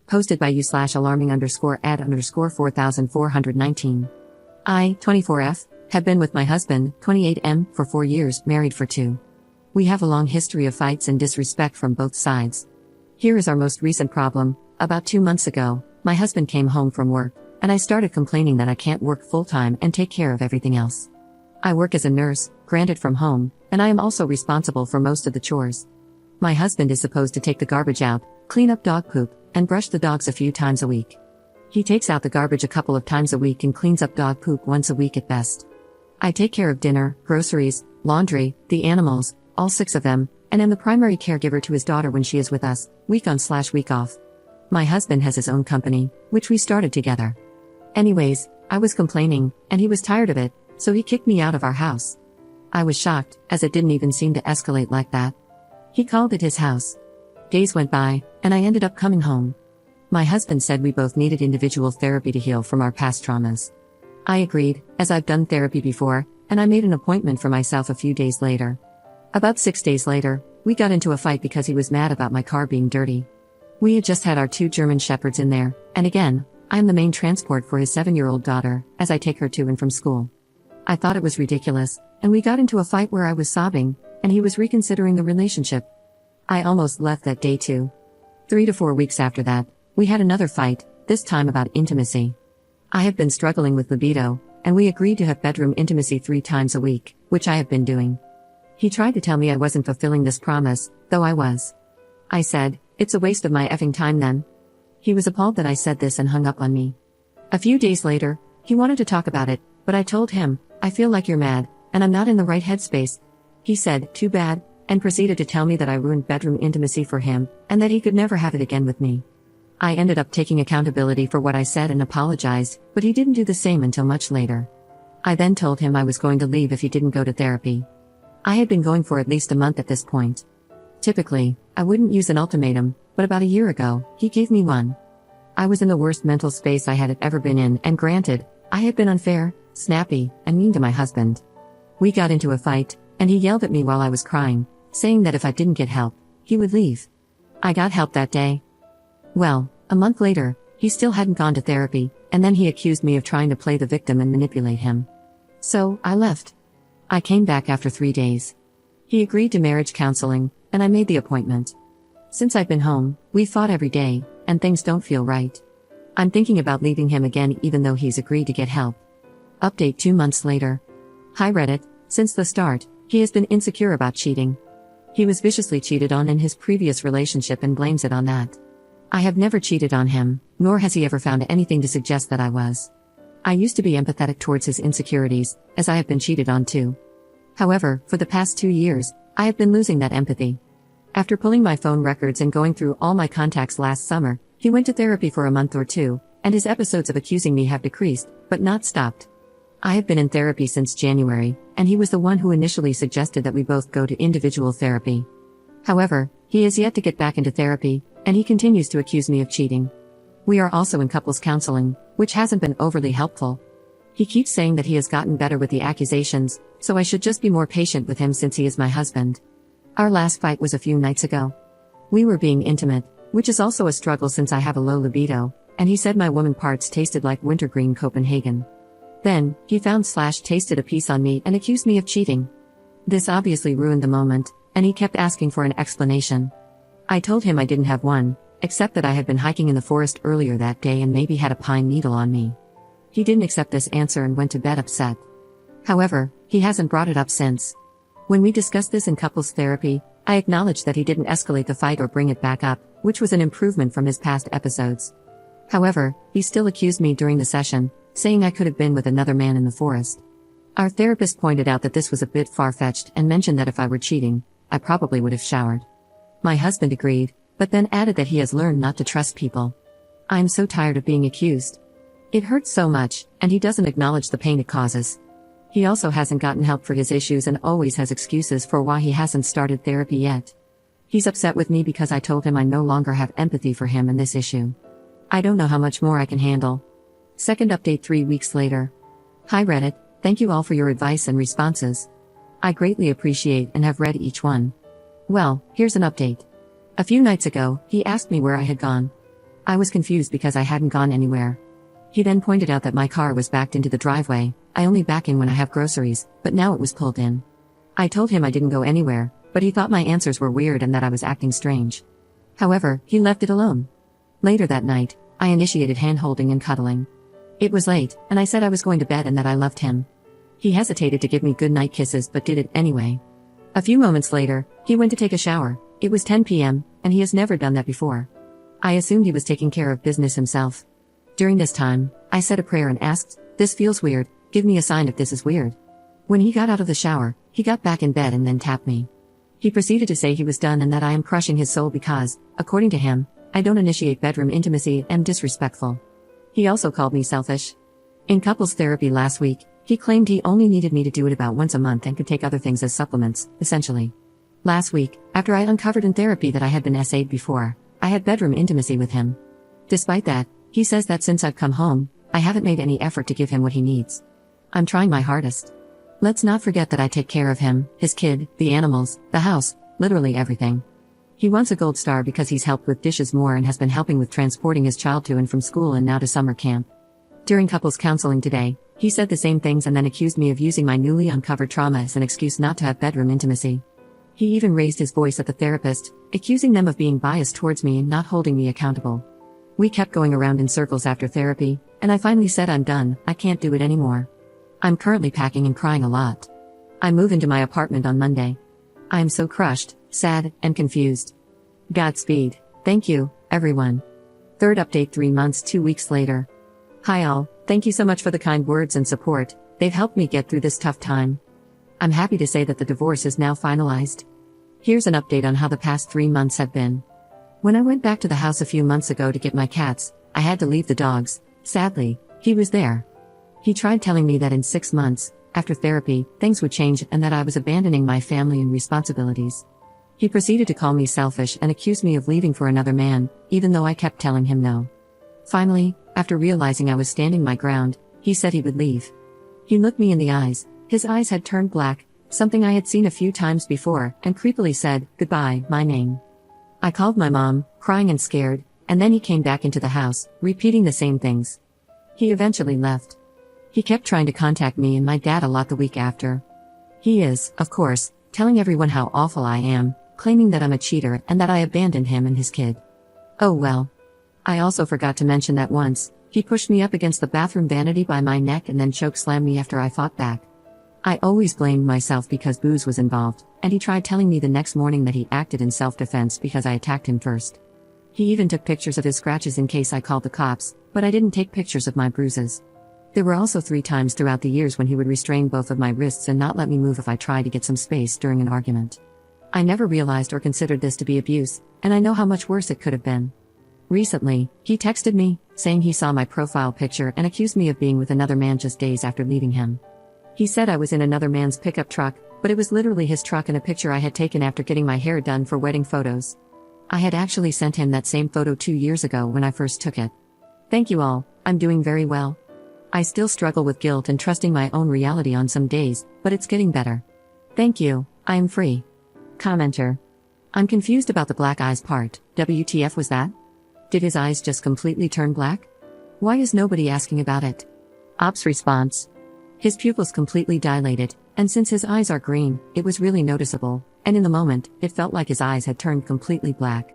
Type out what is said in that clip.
Posted by you/alarming_ad_4419. I, 24F, have been with my husband, 28M, for 4 years, married for 2. We have a long history of fights and disrespect from both sides. Here is our most recent problem. About 2 months ago, my husband came home from work, and I started complaining that I can't work full-time and take care of everything else. I work as a nurse, granted from home, and I am also responsible for most of the chores. My husband is supposed to take the garbage out, clean up dog poop, and brush the dogs a few times a week. He takes out the garbage a couple of times a week and cleans up dog poop once a week at best. I take care of dinner, groceries, laundry, the animals, all 6 of them, and am the primary caregiver to his daughter when she is with us, week on/week off. My husband has his own company, which we started together. Anyways, I was complaining, and he was tired of it, so he kicked me out of our house. I was shocked, as it didn't even seem to escalate like that. He called it his house. Days went by, and I ended up coming home. My husband said we both needed individual therapy to heal from our past traumas. I agreed, as I've done therapy before, and I made an appointment for myself a few days later. About 6 days later, we got into a fight because he was mad about my car being dirty. We had just had our 2 German Shepherds in there, and again, I'm the main transport for his 7-year-old daughter, as I take her to and from school. I thought it was ridiculous, and we got into a fight where I was sobbing, and he was reconsidering the relationship. I almost left that day too. 3 to 4 weeks after that, we had another fight, this time about intimacy. I have been struggling with libido, and we agreed to have bedroom intimacy 3 times a week, which I have been doing. He tried to tell me I wasn't fulfilling this promise, though I was. I said, "It's a waste of my effing time then." He was appalled that I said this and hung up on me. A few days later, he wanted to talk about it, but I told him, "I feel like you're mad, and I'm not in the right headspace." He said, "Too bad," and proceeded to tell me that I ruined bedroom intimacy for him, and that he could never have it again with me. I ended up taking accountability for what I said and apologized, but he didn't do the same until much later. I then told him I was going to leave if he didn't go to therapy. I had been going for at least a month at this point. Typically, I wouldn't use an ultimatum, but about a year ago, he gave me one. I was in the worst mental space I had ever been in, and granted, I had been unfair, snappy, and mean to my husband. We got into a fight, and he yelled at me while I was crying, saying that if I didn't get help, he would leave. I got help that day. Well, a month later, he still hadn't gone to therapy, and then he accused me of trying to play the victim and manipulate him. So, I left. I came back after 3 days. He agreed to marriage counseling, and I made the appointment. Since I've been home, we fought every day, and things don't feel right. I'm thinking about leaving him again even though he's agreed to get help. Update 2 months later. Hi Reddit, since the start, he has been insecure about cheating. He was viciously cheated on in his previous relationship and blames it on that. I have never cheated on him, nor has he ever found anything to suggest that I was. I used to be empathetic towards his insecurities, as I have been cheated on too. However, for the past 2 years, I have been losing that empathy. After pulling my phone records and going through all my contacts last summer, he went to therapy for a month or 2, and his episodes of accusing me have decreased, but not stopped. I have been in therapy since January, and he was the one who initially suggested that we both go to individual therapy. However, he has yet to get back into therapy, and he continues to accuse me of cheating. We are also in couples counseling, which hasn't been overly helpful. He keeps saying that he has gotten better with the accusations, so I should just be more patient with him since he is my husband. Our last fight was a few nights ago. We were being intimate, which is also a struggle since I have a low libido, and he said my woman parts tasted like wintergreen Copenhagen. Then, he found/tasted a piece on me and accused me of cheating. This obviously ruined the moment, and he kept asking for an explanation. I told him I didn't have one, except that I had been hiking in the forest earlier that day and maybe had a pine needle on me. He didn't accept this answer and went to bed upset. However, he hasn't brought it up since. When we discussed this in couples therapy, I acknowledged that he didn't escalate the fight or bring it back up, which was an improvement from his past episodes. However, he still accused me during the session, saying I could have been with another man in the forest. Our therapist pointed out that this was a bit far-fetched and mentioned that if I were cheating, I probably would have showered. My husband agreed, but then added that he has learned not to trust people. I'm so tired of being accused. It hurts so much, and he doesn't acknowledge the pain it causes. He also hasn't gotten help for his issues and always has excuses for why he hasn't started therapy yet. He's upset with me because I told him I no longer have empathy for him and this issue. I don't know how much more I can handle. Second update 3 weeks later. Hi Reddit, thank you all for your advice and responses. I greatly appreciate and have read each one. Well, here's an update. A few nights ago, he asked me where I had gone. I was confused because I hadn't gone anywhere. He then pointed out that my car was backed into the driveway. I only back in when I have groceries, but now it was pulled in. I told him I didn't go anywhere, but he thought my answers were weird and that I was acting strange. However, he left it alone. Later that night, I initiated hand-holding and cuddling. It was late, and I said I was going to bed and that I loved him. He hesitated to give me goodnight kisses but did it anyway. A few moments later, he went to take a shower. It was 10 p.m., and he has never done that before. I assumed he was taking care of business himself. During this time, I said a prayer and asked, "This feels weird, give me a sign if this is weird." When he got out of the shower, he got back in bed and then tapped me. He proceeded to say he was done and that I am crushing his soul because, according to him, I don't initiate bedroom intimacy and am disrespectful. He also called me selfish. In couples therapy last week, he claimed he only needed me to do it about once a month and could take other things as supplements, essentially. Last week, after I uncovered in therapy that I had been SA'd before, I had bedroom intimacy with him. Despite that, he says that since I've come home, I haven't made any effort to give him what he needs. I'm trying my hardest. Let's not forget that I take care of him, his kid, the animals, the house, literally everything. He wants a gold star because he's helped with dishes more and has been helping with transporting his child to and from school and now to summer camp. During couples counseling today, he said the same things and then accused me of using my newly uncovered trauma as an excuse not to have bedroom intimacy. He even raised his voice at the therapist, accusing them of being biased towards me and not holding me accountable. We kept going around in circles after therapy, and I finally said I'm done, I can't do it anymore. I'm currently packing and crying a lot. I move into my apartment on Monday. I am so crushed, sad, and confused. Godspeed. Thank you, everyone. Third update 3 months 2 weeks later. Hi all, thank you so much for the kind words and support, they've helped me get through this tough time. I'm happy to say that the divorce is now finalized. Here's an update on how the past 3 months have been. When I went back to the house a few months ago to get my cats, I had to leave the dogs. Sadly, he was there. He tried telling me that in 6 months, after therapy, things would change and that I was abandoning my family and responsibilities. He proceeded to call me selfish and accused me of leaving for another man, even though I kept telling him no. Finally, after realizing I was standing my ground, he said he would leave. He looked me in the eyes, his eyes had turned black, something I had seen a few times before, and creepily said, "Goodbye, my name." I called my mom, crying and scared, and then he came back into the house, repeating the same things. He eventually left. He kept trying to contact me and my dad a lot the week after. He is, of course, telling everyone how awful I am, claiming that I'm a cheater and that I abandoned him and his kid. Oh well. I also forgot to mention that once, he pushed me up against the bathroom vanity by my neck and then chokeslammed me after I fought back. I always blamed myself because booze was involved, and he tried telling me the next morning that he acted in self-defense because I attacked him first. He even took pictures of his scratches in case I called the cops, but I didn't take pictures of my bruises. There were also 3 times throughout the years when he would restrain both of my wrists and not let me move if I tried to get some space during an argument. I never realized or considered this to be abuse, and I know how much worse it could have been. Recently, he texted me, saying he saw my profile picture and accused me of being with another man just days after leaving him. He said I was in another man's pickup truck, but it was literally his truck and a picture I had taken after getting my hair done for wedding photos. I had actually sent him that same photo 2 years ago when I first took it. Thank you all, I'm doing very well. I still struggle with guilt and trusting my own reality on some days, but it's getting better. Thank you, I am free. Commenter. I'm confused about the black eyes part, WTF was that? Did his eyes just completely turn black? Why is nobody asking about it? Ops response. His pupils completely dilated, and since his eyes are green, it was really noticeable, and in the moment, it felt like his eyes had turned completely black.